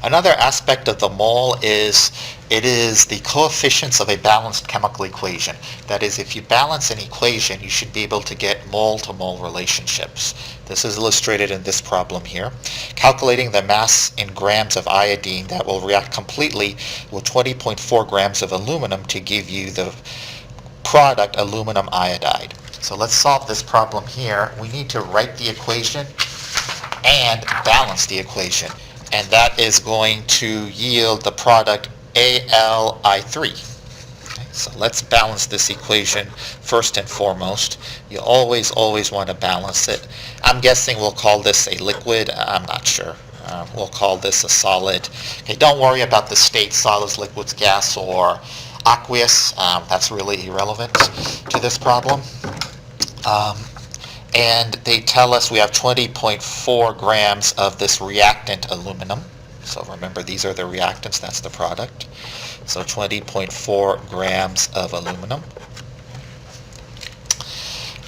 Another aspect of the mole is it is the coefficients of a balanced chemical equation. That is, if you balance an equation, you should be able to get mole-to-mole relationships. This is illustrated in this problem here. Calculating the mass in grams of iodine that will react completely with 20.4 grams of aluminum to give you the product aluminum iodide. So let's solve this problem here. We need to write the equation and balance the equation. And that is going to yield the product AlI3. Okay, so let's balance this equation first and foremost. You always want to balance it. I'm guessing we'll call this a liquid. I'm not sure. We'll call this a solid. Okay, don't worry about the state, solids, liquids, gas, or aqueous. That's really irrelevant to this problem. And they tell us we have 20.4 grams of this reactant aluminum. So remember, these are the reactants, that's the product. So 20.4 grams of aluminum.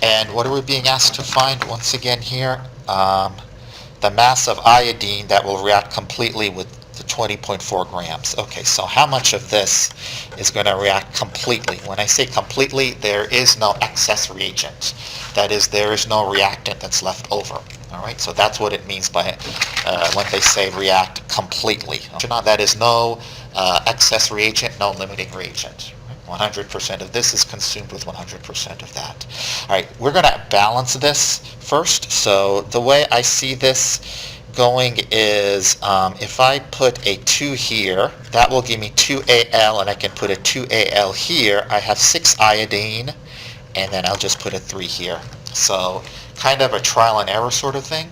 And what are we being asked to find once again here? The mass of iodine that will react completely with the 20.4 grams. Okay, so how much of this is going to react completely? When I say completely, there is no excess reagent. That is, there is no reactant that's left over. All right, so that's what it means by when they say react completely. That is no excess reagent, no limiting reagent. 100% of this is consumed with 100% of that. All right, we're going to balance this first. So the way I see this going is if I put a 2 here, that will give me 2Al, and I can put a 2Al here. I have 6 iodine, and then I'll just put a 3 here. So kind of a trial and error sort of thing.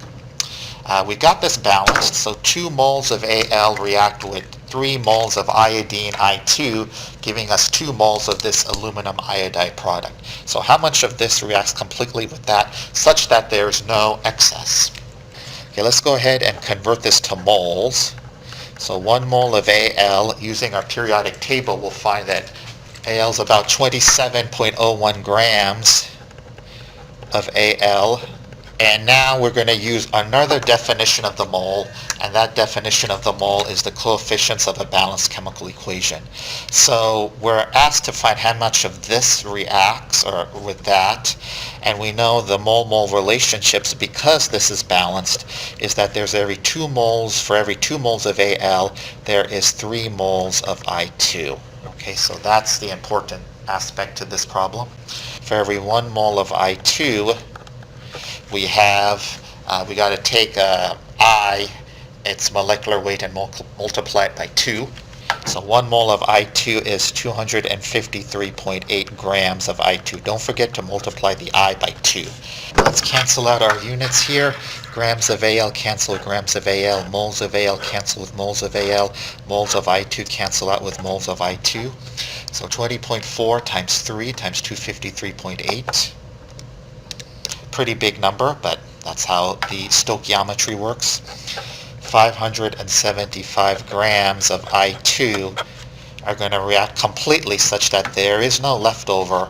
We got this balanced, so 2 moles of Al react with 3 moles of iodine I2, giving us 2 moles of this aluminum iodide product. So how much of this reacts completely with that, such that there's no excess? Okay, let's go ahead and convert this to moles. So 1 mole of Al, using our periodic table, we'll find that Al is about 27.01 grams of Al. And now we're going to use another definition of the mole, and that definition of the mole is the coefficients of a balanced chemical equation. So we're asked to find how much of this reacts or with that, and we know the mole-mole relationships, because this is balanced, is that there's for every 2 moles of Al, there is 3 moles of I2. Okay, so that's the important aspect to this problem. For every 1 mole of I2, we got to take I, its molecular weight, and multiply it by 2. So 1 mole of I2 is 253.8 grams of I2. Don't forget to multiply the I by 2. Let's cancel out our units here. Grams of Al cancel with grams of Al. Moles of Al cancel with moles of Al. Moles of I2 cancel out with moles of I2. So 20.4 times 3 times 253.8. Pretty big number, but that's how the stoichiometry works. 575 grams of I2 are going to react completely such that there is no leftover